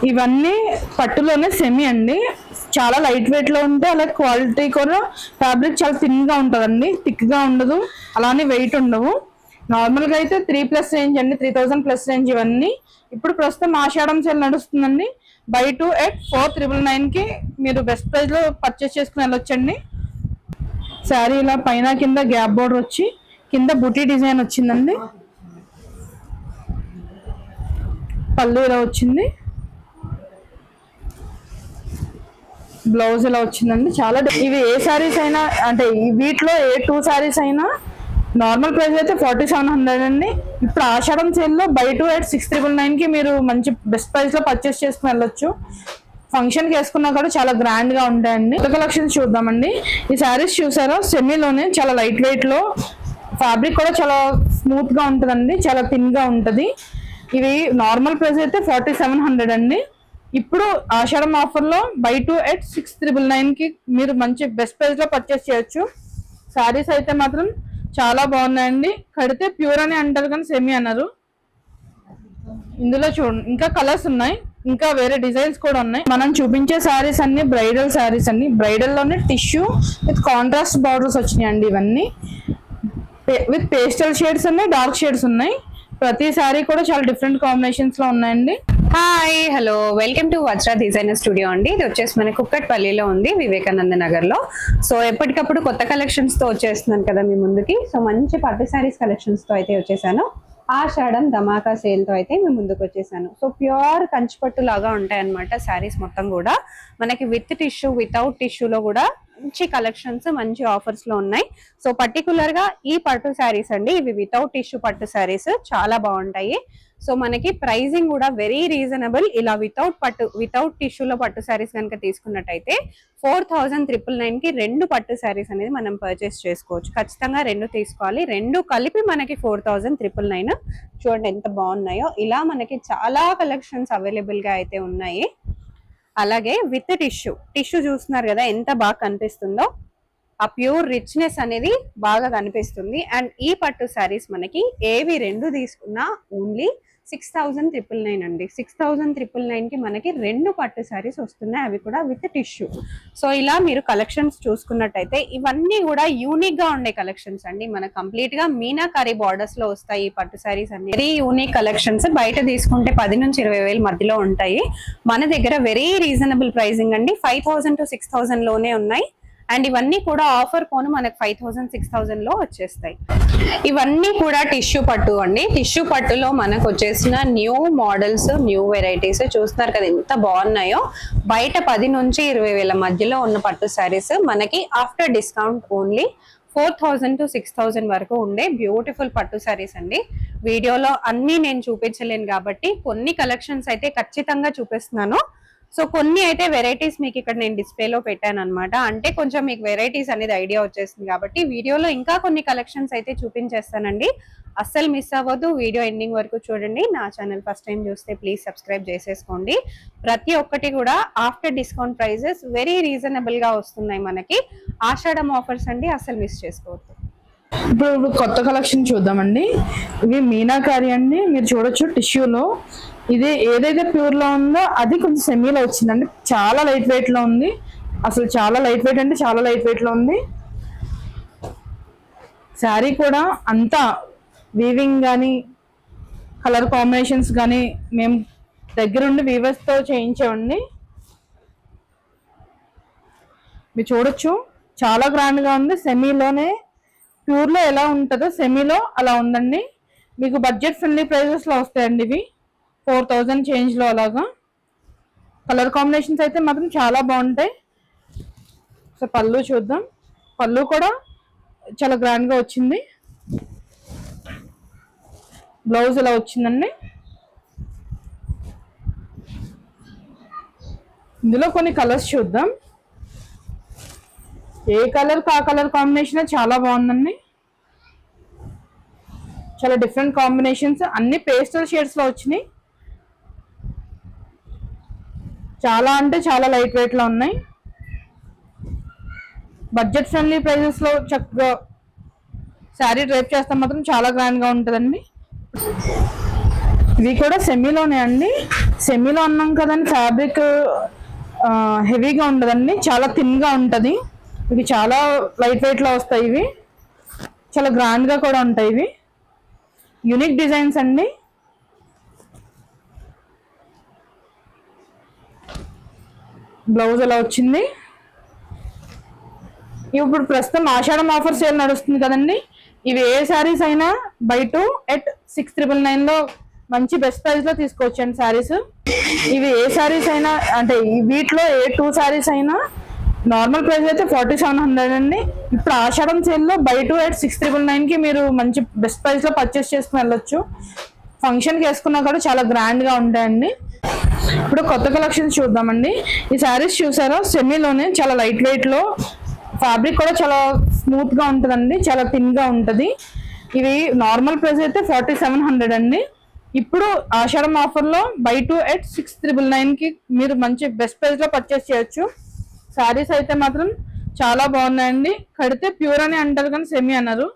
ఇవన్నీ పట్టులోనే సెమీ అండి, చాలా లైట్ వెయిట్ లో ఉంటే అలాగే క్వాలిటీ కూడా ఫ్యాబ్రిక్ చాలా థిన్ గా ఉంటుందండి, థిక్ గా ఉండదు, అలానే వెయిట్ ఉండవు. నార్మల్ గా అయితే 3+ రేంజ్ అండి, 3000+ రేంజ్ ఇవన్నీ. ఇప్పుడు ప్రస్తుతం ఆషాఢం సేల్ నడుస్తుందండి. బై 2 at 4999 కి మీరు బెస్ట్ ప్రైస్ లో పర్చేస్ చేసుకుని వెళ్ళొచ్చండి. శారీ ఇలా పైన కింద గ్యాప్ బోర్డర్ వచ్చి కింద బుటీ డిజైన్ వచ్చిందండి. పళ్ళు ఇలా వచ్చింది, బ్లౌజ్ ఇలా వచ్చిందండి. చాలా ఇవి ఏ శారీస్ అయినా అంటే వీటిలో ఏ 2 శారీస్ అయినా నార్మల్ ప్రైస్ అయితే 4700 అండి. ఇప్పుడు ఆషాఢం సేల్లో బై 2 at 6999 కి మీరు మంచి బెస్ట్ ప్రైస్ లో పర్చేస్ చేసుకుని వెళ్ళొచ్చు. ఫంక్షన్ కి వేసుకున్నా కూడా చాలా గ్రాండ్ గా ఉంటాయండి. కలెక్షన్స్ చూద్దామండి. ఈ శారీస్ చూసారా, సెమీలోనే చాలా లైట్ వెయిట్ లో, ఫ్యాబ్రిక్ కూడా చాలా స్మూత్ గా ఉంటుందండి, చాలా థిన్ గా ఉంటది. ఇవి నార్మల్ ప్రైస్ అయితే 4700 అండి. ఇప్పుడు ఆషాఢం ఆఫర్ లో బై 2 at 6999 కి మీరు మంచి బెస్ట్ ప్రైస్ లో పర్చేస్ చేయొచ్చు. శారీస్ అయితే మాత్రం చాలా బాగున్నాయండి. కడితే ప్యూర్ అని అంటారు కానీ సెమీ అన్నారు. ఇందులో చూడండి ఇంకా కలర్స్ ఉన్నాయి, ఇంకా వేరే డిజైన్స్ కూడా ఉన్నాయి. మనం చూపించే శారీస్ అన్ని బ్రైడల్ శారీస్ అండి. బ్రైడల్ లోనే టిష్యూ విత్ కాంట్రాస్ట్ బార్డర్స్ వచ్చినాయండి. ఇవన్నీ విత్ పేస్టల్ షేడ్స్ ఉన్నాయి, డార్క్ షేడ్స్ ఉన్నాయి. ప్రతి శారీ కూడా చాలా డిఫరెంట్ కాంబినేషన్స్ లో ఉన్నాయండి. Hi hello welcome to Vajra designer studio అండి. ఇది వచ్చేసి మన కుక్కట్పల్లిలో ఉంది, వివేకానంద నగర్ లో. సో ఎప్పటికప్పుడు కొత్త కలెక్షన్స్ తో వచ్చేస్తున్నాను కదా మీ ముందుకి. సో మంచి పట్టు శారీస్ కలెక్షన్స్ తో అయితే వచ్చేసాను. ఆషాఢం ధమాకా సేల్ తో అయితే మేము ముందుకు వచ్చేసాను. సో ప్యూర్ కంచిపట్టు లాగా ఉంటాయి అనమాట శారీస్ మొత్తం కూడా. మనకి విత్ టిష్యూ, వితౌట్ టిష్యూలో కూడా మంచి కలెక్షన్స్, మంచి ఆఫర్స్ లో ఉన్నాయి. సో పర్టికులర్ గా ఈ పట్టు శారీస్ అండి, ఇవి వితౌట్ టిష్యూ పట్టు శారీస్ చాలా బాగుంటాయి. సో మనకి ప్రైజింగ్ కూడా వెరీ రీజనబుల్. ఇలా వితౌట్ టిష్యూలో పట్టు శారీస్ కనుక తీసుకున్నట్టయితే 4999 కి 2 పట్టు శారీస్ అనేది మనం పర్చేస్ చేసుకోవచ్చు. ఖచ్చితంగా 2 తీసుకోవాలి. 2 కలిపి మనకి 4999. చూడండి ఎంత బాగున్నాయో. ఇలా మనకి చాలా కలెక్షన్స్ అవైలబుల్ గా అయితే ఉన్నాయి. అలాగే విత్ టిష్యూ చూస్తున్నారు కదా ఎంత బాగా కనిపిస్తుందో. ఆ ప్యూర్ రిచ్నెస్ అనేది బాగా కనిపిస్తుంది. అండ్ ఈ పట్టు శారీస్ మనకి ఏవి 2 తీసుకున్నా ఓన్లీ 6999 అండి. 6999 కి మనకి 2 పట్టు శారీస్ వస్తున్నాయి, అవి కూడా విత్ టిష్యూ. సో ఇలా మీరు కలెక్షన్స్ చూసుకున్నట్టయితే ఇవన్నీ కూడా యూనిక్ గా ఉండే కలెక్షన్స్ అండి. మన కంప్లీట్ గా మీనాకారి బార్డర్స్ లో వస్తాయి ఈ పట్టు శారీస్ అన్ని. Very unique collections. బయట తీసుకుంటే 10 నుంచి 20,000 మధ్యలో ఉంటాయి. మన దగ్గర వెరీ రీజనబుల్ ప్రైసింగ్ అండి. 5000 to 6000 లోనే ఉన్నాయి. అండ్ ఇవన్నీ కూడా ఆఫర్ పోను మనకు 5000, 6000 లో వచ్చేస్తాయి. ఇవన్నీ కూడా టిష్యూ పట్టు అండి. టిష్యూ పట్టులో మనకు వచ్చేసిన న్యూ మోడల్స్, న్యూ వెరైటీస్ చూస్తున్నారు కదా ఎంత బాగున్నాయో. బయట 10 నుంచి 20,000 మధ్యలో ఉన్న పట్టు శారీస్ మనకి ఆఫ్టర్ డిస్కౌంట్ ఓన్లీ 4000 to 6000 వరకు ఉండే బ్యూటిఫుల్ పట్టు శారీస్ అండి. వీడియోలో అన్ని నేను చూపించలేను కాబట్టి కొన్ని కలెక్షన్స్ అయితే ఖచ్చితంగా చూపిస్తున్నాను. సో కొన్ని అయితే వెరైటీస్ మీకు ఇక్కడ నేను డిస్ప్లేలో పెట్టాను అనమాట. అంటే కొంచెం మీకు వెరైటీస్ అనేది ఐడియా వచ్చేస్తుంది కాబట్టి వీడియోలో ఇంకా కొన్ని కలెక్షన్స్ అయితే చూపించేస్తానండి. అస్సలు మిస్ అవ్వద్దు, వీడియో ఎండింగ్ వరకు చూడండి. నా ఛానల్ ఫస్ట్ టైం చూస్తే ప్లీజ్ సబ్స్క్రైబ్ చేసేసుకోండి. ప్రతి ఒక్కటి కూడా after discount prices very reasonable గా వస్తున్నాయి మనకి. ఆషాఢం ఆఫర్స్ అండి, అస్సలు మిస్ చేసుకోవద్దు. ఇప్పుడు కొత్త కలెక్షన్ చూద్దామండి. ఇవి మీనాకారి అండి, మీరు చూడొచ్చు టిష్యూలో. ఇది ఏదైతే ప్యూర్ లో ఉందో అది కొంచెం సెమీలో వచ్చిందండి. చాలా లైట్ వెయిట్ లో ఉంది, అసలు చాలా లైట్ వెయిట్ అంటే చాలా లైట్ వెయిట్ లో ఉంది. శారీ కూడా అంతా వీవింగ్ కానీ కలర్ కాంబినేషన్స్ కానీ మేము దగ్గరుండి వీవర్స్ తో చేయించామండి. మీరు చూడొచ్చు చాలా గ్రాండ్ గా ఉంది. సెమీలోనే ప్యూర్ లో ఎలా ఉంటుందో సెమీలో అలా ఉందండి. మీకు బడ్జెట్ ఫ్రెండ్లీ ప్రైజెస్ లో వస్తాయండి. ఇవి 4000 చేంజ్ లో అలాగా. కలర్ కాంబినేషన్స్ అయితే మాత్రం చాలా బాగుంటాయి. సో పళ్ళు చూద్దాం. పళ్ళు కూడా చాలా గ్రాండ్ గా వచ్చింది. బ్లౌజ్ ఇలా వచ్చిందండి. ఇందులో కొన్ని కలర్స్ చూద్దాం. ఏ కలర్ ఆ కలర్ కాంబినేషన్ చాలా బాగుందండి. చాలా డిఫరెంట్ కాంబినేషన్స్, అన్ని పేస్టల్ షేడ్స్ లో వచ్చినాయి. చాలా అంటే చాలా లైట్ వెయిట్ లో ఉన్నాయి. బడ్జెట్ ఫ్రెండ్లీ ప్రైజెస్ లో చక్కగా శారీ డ్రైప్ చేస్తే మాత్రం చాలా గ్రాండ్ గా ఉంటుందండి. ఇవి కూడా సెమీలోనే అండి. సెమీలో అన్నాం కదండి, ఫ్యాబ్రిక్ హెవీగా ఉండదండి, చాలా థిన్గా ఉంటుంది. ఇవి చాలా లైట్ వెయిట్లో వస్తాయి. ఇవి చాలా గ్రాండ్గా కూడా ఉంటాయి. ఇవి యూనిక్ డిజైన్స్ అండి. బ్లౌజ్ ఎలా వచ్చింది. ఇప్పుడు ప్రస్తుతం ఆషాఢం ఆఫర్ సేల్ నడుస్తుంది కదండి. ఇవి ఏ శారీస్ అయినా బై 2 at 6,999లో మంచి బెస్ట్ ప్రైస్ లో తీసుకోవచ్చు అండి శారీస్. ఇవి ఏ శారీస్ అయినా అంటే వీటిలో ఏ 2 శారీస్ అయినా నార్మల్ ప్రైస్ అయితే 4,700 అండి. ఇప్పుడు ఆషాఢం సేల్ లో బై 2 at 6,999కి మీరు మంచి బెస్ట్ ప్రైస్ లో పర్చేస్ చేసుకుని వెళ్ళొచ్చు. ఫంక్షన్కి వేసుకున్నా కూడా చాలా గ్రాండ్ గా ఉంటాయండి. ఇప్పుడు కొత్త కలెక్షన్స్ చూద్దామండి. ఈ శారీస్ చూసారా, సెమీలోనే చాలా లైట్ వెయిట్ లో, ఫ్యాబ్రిక్ కూడా చాలా స్మూత్ గా ఉంటుందండి, చాలా థిన్ గా ఉంటుంది. ఇవి నార్మల్ ప్రైస్ అయితే 4,700 అండి. ఇప్పుడు ఆషాఢం ఆఫర్ లో బై 2 at 6,999కి మీరు మంచి బెస్ట్ ప్రైస్ లో పర్చేస్ చేయొచ్చు. శారీస్ అయితే మాత్రం చాలా బాగున్నాయండి. కడితే ప్యూర్ అని అంటారు కానీ సెమీ అన్నారు.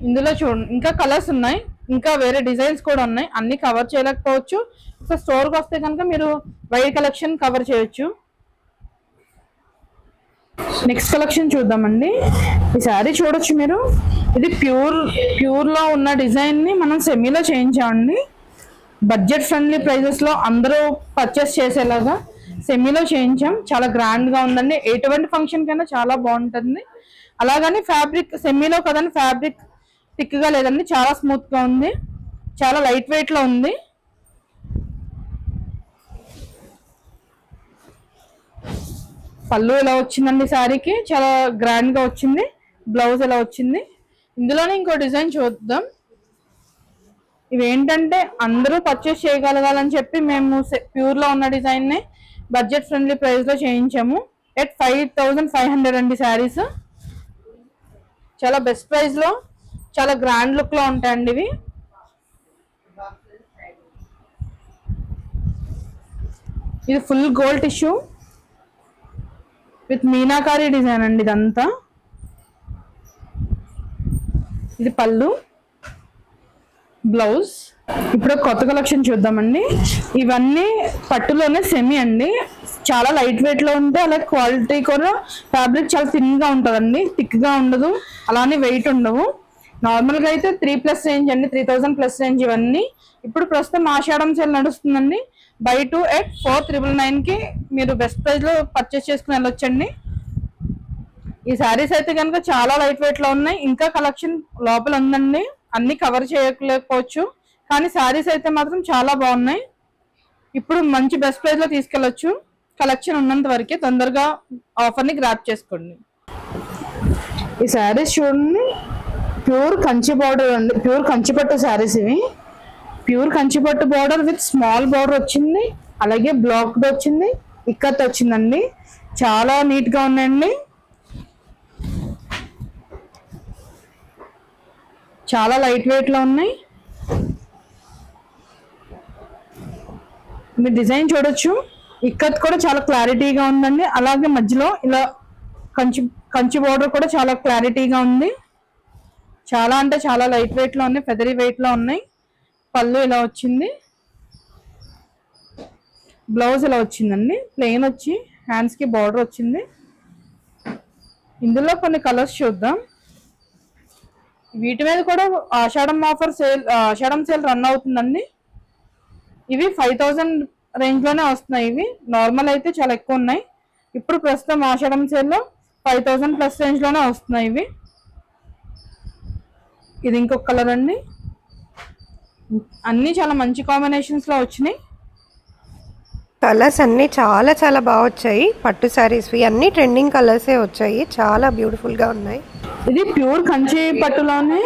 ఇందులో చూడండి ఇంకా కలర్స్ ఉన్నాయి, ఇంకా వేరే డిజైన్స్ కూడా ఉన్నాయి. అన్ని కవర్ చేయలేకపోవచ్చు. సో స్టోర్కి వస్తే కనుక మీరు వైట్ కలెక్షన్ కవర్ చేయొచ్చు. నెక్స్ట్ కలెక్షన్ చూద్దామండి. ఈ శారీ చూడొచ్చు మీరు. ఇది ప్యూర్ లో ఉన్న డిజైన్ ని మనం సెమీలో చేయించామండి. బడ్జెట్ ఫ్రెండ్లీ ప్రైజెస్ లో అందరూ పర్చేస్ చేసేలాగా సెమీలో చేయించాం. చాలా గ్రాండ్ గా ఉందండి. ఎటువంటి ఫంక్షన్ కైనా చాలా బాగుంటుంది. అలాగని ఫ్యాబ్రిక్ సెమీలో కదండి, ఫ్యాబ్రిక్ థిక్ గా లేదండి, చాలా స్మూత్ గా ఉంది, చాలా లైట్ వెయిట్ లో ఉంది. పళ్ళు ఎలా వచ్చిందండి శారీకి, చాలా గ్రాండ్ గా వచ్చింది. బ్లౌజ్ ఎలా వచ్చింది. ఇందులోనే ఇంకో డిజైన్ చూద్దాం. ఇవేంటంటే అందరూ పర్చేస్ చేయగలగాలని చెప్పి మేము ప్యూర్ లో ఉన్న డిజైన్ ని బడ్జెట్ ఫ్రెండ్లీ ప్రైస్ లో చేయించాము. ఎట్ 5,500 అండి శారీస్. చాలా బెస్ట్ ప్రైస్ లో, చాలా గ్రాండ్ లుక్ లో ఉంటాయండి ఇవి. ఇది full gold tissue with meenakari design అండి ఇదంతా. ఇది పళ్ళు, బ్లౌజ్. ఇప్పుడు కొత్త కలెక్షన్ చూద్దామండి. ఇవన్నీ పట్టులోనే సెమీ అండి. చాలా లైట్ వెయిట్ లో ఉంటే అలాగే క్వాలిటీ కూడా ఫ్యాబ్రిక్ చాలా థిన్ గా ఉంటుందండి, థిక్ గా ఉండదు, అలానే వెయిట్ ఉండవు. నార్మల్ గా అయితే 3+ రేంజ్ అండి, 3,000+ రేంజ్ ఇవన్నీ. ఇప్పుడు ప్రస్తుతం ఆషాఢం సేల్ నడుస్తుందండి. బై 2 at 4,999కి మీరు బెస్ట్ ప్రైస్ లో పర్చేస్ చేసుకుని వెళ్ళొచ్చండి. ఈ శారీస్ అయితే కనుక చాలా లైట్ వెయిట్ లో ఉన్నాయి. ఇంకా కలెక్షన్ లోపల ఉందండి, అన్ని కవర్ చేయలేకపోవచ్చు, కానీ శారీస్ అయితే మాత్రం చాలా బాగున్నాయి. ఇప్పుడు మంచి బెస్ట్ ప్రైస్ లో తీసుకెళ్ళొచ్చు. కలెక్షన్ ఉన్నంత వరకే తొందరగా ఆఫర్ ని గ్రాప్ చేసుకోండి. ఈ శారీస్ చూడండి, ప్యూర్ కంచి బార్డర్ అండి, ప్యూర్ కంచిపట్టు శారీస్ ఇవి. Pure Kanchipattu border with small border వచ్చింది, అలాగే బ్లాక్ వచ్చింది, ఇక్కత్ వచ్చిందండి. చాలా నీట్ గా ఉన్నాయండి, చాలా లైట్ వెయిట్ లో ఉన్నాయి. మీరు డిజైన్ చూడొచ్చు. ఇక్కత్ కూడా చాలా క్లారిటీగా ఉందండి. అలాగే మధ్యలో ఇలా కంచి బార్డర్ కూడా చాలా క్లారిటీగా ఉంది. చాలా అంటే చాలా లైట్ వెయిట్ లో ఉన్నాయి, ఫెదరీ వెయిట్ లో ఉన్నాయి. పళ్ళు ఇలా వచ్చింది, బ్లౌజ్ ఇలా వచ్చిందండి. ప్లెయిన్ వచ్చి హ్యాండ్స్ కి బార్డర్ వచ్చింది. ఇందులో కొన్ని కలర్స్ చూద్దాం. వీటి మీద కూడా ఆషాఢం సేల్ రన్ అవుతుందండి. ఇవి 5,000 రేంజ్ లోనే వస్తున్నాయి. ఇవి నార్మల్ అయితే చాలా ఎక్కువ ఉన్నాయి. ఇప్పుడు ప్రస్తుతం ఆషాఢం సేల్ లో 5,000+ రేంజ్ లోనే వస్తున్నాయి ఇవి. ఇది ఇంకొక కలర్ అండి. అన్ని చాలా మంచి కాంబినేషన్స్ లో వచ్చినాయి. కలర్స్ అన్నీ చాలా చాలా బాగా వచ్చాయి. పట్టు శారీస్ అన్ని ట్రెండింగ్ కలర్సే వచ్చాయి, చాలా బ్యూటిఫుల్ గా ఉన్నాయి. ఇది ప్యూర్ కంచి పట్టులోనే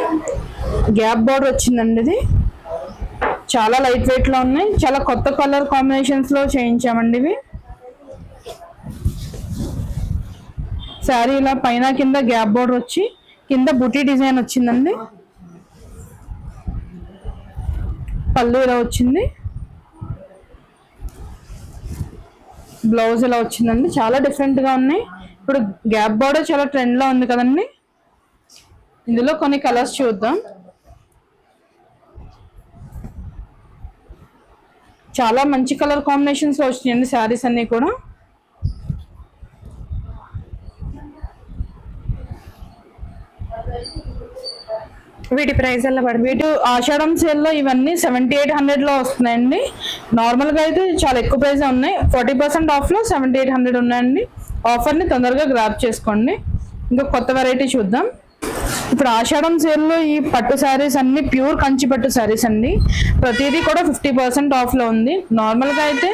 గ్యాప్ బార్డర్ వచ్చిందండి. ఇది చాలా లైట్ వెయిట్ లో ఉన్నాయి. చాలా కొత్త కలర్ కాంబినేషన్స్ లో చేయించామండి ఇవి. శారీ ఇలా పైన కింద గ్యాప్ బార్డర్ వచ్చి కింద బుటీ డిజైన్ వచ్చిందండి. పళ్ళు ఇలా వచ్చింది, బ్లౌజ్ ఇలా వచ్చిందండి. చాలా డిఫరెంట్ గా ఉన్నాయి. ఇప్పుడు గ్యాప్ బార్డర్ చాలా ట్రెండ్ లో ఉంది కదండి. ఇందులో కొన్ని కలర్స్ చూద్దాం. చాలా మంచి కలర్ కాంబినేషన్స్ లో వచ్చినాయండి శారీస్ అన్ని కూడా. వీటి ప్రైస్ ఎలా పడుతుంది? వీటి ఆషాఢం సేల్లో ఇవన్నీ 7800 లో వస్తున్నాయండి. నార్మల్ గా అయితే చాలా ఎక్కువ ప్రైస్ ఉన్నాయి. 40% ఆఫ్ లో 7800 ఉన్నాయండి. ఆఫర్ ని తొందరగా గ్రాబ్ చేసుకోండి. ఇంకా కొత్త వెరైటీ చూద్దాం. ఇప్పుడు ఆషాఢం సేల్లో ఈ పట్టు శారీస్ అన్ని ప్యూర్ కంచి పట్టు శారీస్ అండి. ప్రతిదీ కూడా 50% ఆఫ్ లో ఉంది. నార్మల్ గా అయితే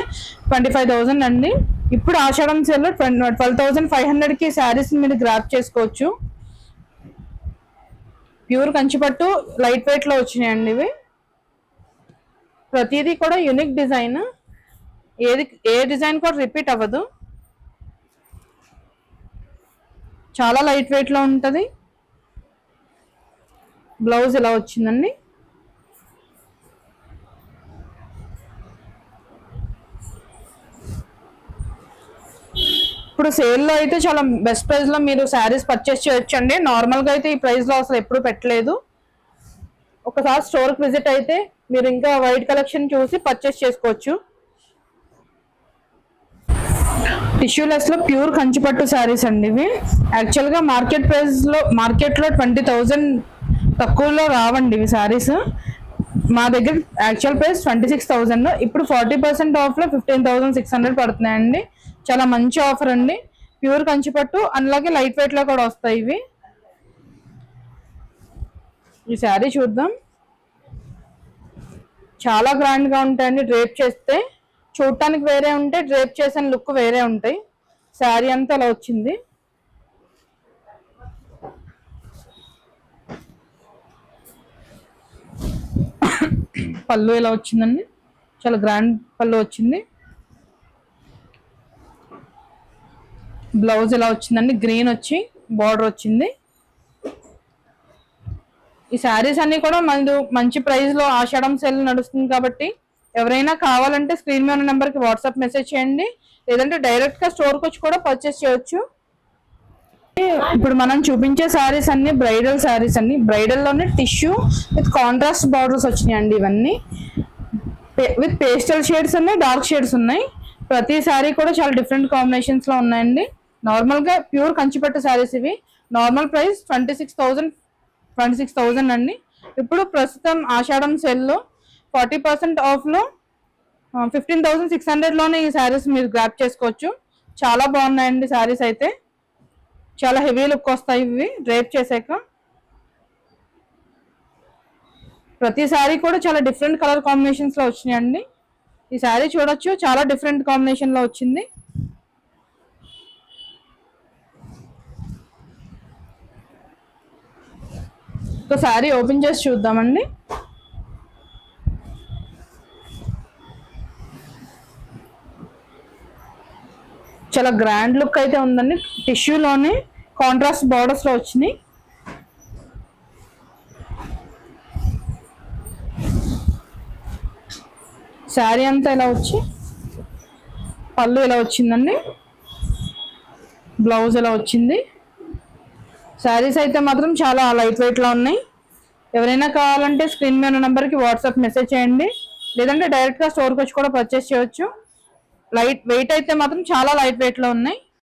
25,000 అండి. ఇప్పుడు ఆషాఢం సేల్లో 12,500 కి శారీస్ మీరు గ్రాబ్ చేసుకోవచ్చు. ప్యూర్ కంచిపట్టు లైట్ వెయిట్ లో వచ్చినాయండి ఇవి. ప్రతిదీ కూడా యూనిక్ డిజైన్, ఏ డిజైన్ కూడా రిపీట్ అవ్వదు. చాలా లైట్ వెయిట్ లో ఉంటది. బ్లౌజ్ ఇలా వచ్చిందండి. ఇప్పుడు సేల్లో అయితే చాలా బెస్ట్ ప్రైస్ లో మీరు శారీస్ పర్చేస్ చేయొచ్చండి. నార్మల్ గా అయితే ఈ ప్రైస్ లో అసలు ఎప్పుడు పెట్టలేదు. ఒకసారి స్టోర్ కి విజిట్ అయితే మీరు ఇంకా వైట్ కలెక్షన్ చూసి పర్చేస్ చేసుకోవచ్చు. టిష్యూలెస్ లో ప్యూర్ కంచిపట్టు శారీస్ అండి ఇవి. యాక్చువల్ గా మార్కెట్ లో 20,000 తక్కువలో రావండి ఇవి శారీస్. మా దగ్గర యాక్చువల్ ప్రైస్ 26,000. ఇప్పుడు 40% ఆఫ్ లో 15,600 పడుతున్నాయండి. చాలా మంచి ఆఫర్ అండి. ప్యూర్ కంచిపట్టు అలాగే లైట్ వెయిట్ లో కూడా వస్తాయి ఇవి. ఈ శారీ చూద్దాం. చాలా గ్రాండ్ గా ఉంటాయండి. డ్రేప్ చేస్తే చూడటానికి వేరే ఉంటాయి, డ్రేప్ చేసిన లుక్ వేరే ఉంటాయి. శారీ అంతా అలా వచ్చింది. పళ్ళు ఇలా వచ్చిందండి. చాలా గ్రాండ్ పళ్ళు వచ్చింది. బ్లౌజ్ ఇలా వచ్చిందండి. గ్రీన్ వచ్చి బార్డర్ వచ్చింది. ఈ శారీస్ అన్ని కూడా మంచి ప్రైస్ లో ఆషాఢం సేల్ నడుస్తుంది కాబట్టి ఎవరైనా కావాలంటే స్క్రీన్ మీద ఉన్న నెంబర్ కి వాట్సాప్ మెసేజ్ చేయండి. లేదంటే డైరెక్ట్ గా స్టోర్ కి వచ్చి కూడా పర్చేస్ చేయొచ్చు. ఇప్పుడు మనం చూపించే శారీస్ అన్ని బ్రైడల్ శారీస్ అండి. బ్రైడల్ లోనే టిష్యూ విత్ కాంట్రాస్ట్ బార్డర్స్ వచ్చినాయండి. ఇవన్నీ విత్ పేస్టల్ షేడ్స్ ఉన్నాయి, డార్క్ షేడ్స్ ఉన్నాయి. ప్రతి శారీ కూడా చాలా డిఫరెంట్ కాంబినేషన్స్ లో ఉన్నాయండి. నార్మల్ గా ప్యూర్ కంచిపట్టు శారీస్ ఇవి. నార్మల్ ప్రైస్ 26,000 అండి. ఇప్పుడు ప్రస్తుతం ఆషాఢం సేల్ లో 40% ఆఫ్ లో 15,600 లోనే ఈ శారీస్ మీరు గ్రాప్ చేసుకోవచ్చు. చాలా బాగున్నాయండి శారీస్ అయితే. చాలా హెవీ లుక్ వస్తాయి ఇవి డ్రేప్ చేసాక. ప్రతి శారీ కూడా చాలా డిఫరెంట్ కలర్ కాంబినేషన్స్ లో వచ్చినాయండి. ఈ శారీ చూడొచ్చు, చాలా డిఫరెంట్ కాంబినేషన్ లో వచ్చింది. ఒక శారీ ఓపెన్ చేసి చూద్దామండి. చాలా గ్రాండ్ లుక్ అయితే ఉందండి. టిష్యూలోనే కాంట్రాస్ట్ బార్డర్స్ లో వచ్చినాయి. శారీ అంతా ఇలా వచ్చి పళ్ళు ఇలా వచ్చిందండి. బ్లౌజ్ ఇలా వచ్చింది. శారీస్ అయితే మాత్రం చాలా లైట్ వెయిట్ లో ఉన్నాయి. ఎవరైనా కావాలంటే స్క్రీన్ మీద ఉన్న నెంబర్కి వాట్సాప్ మెసేజ్ చేయండి. లేదంటే డైరెక్ట్ గా స్టోర్కి వచ్చి కూడా పర్చేస్ చేయొచ్చు. లైట్ వెయిట్ అయితే మాత్రం చాలా లైట్ వెయిట్ లో ఉన్నాయి.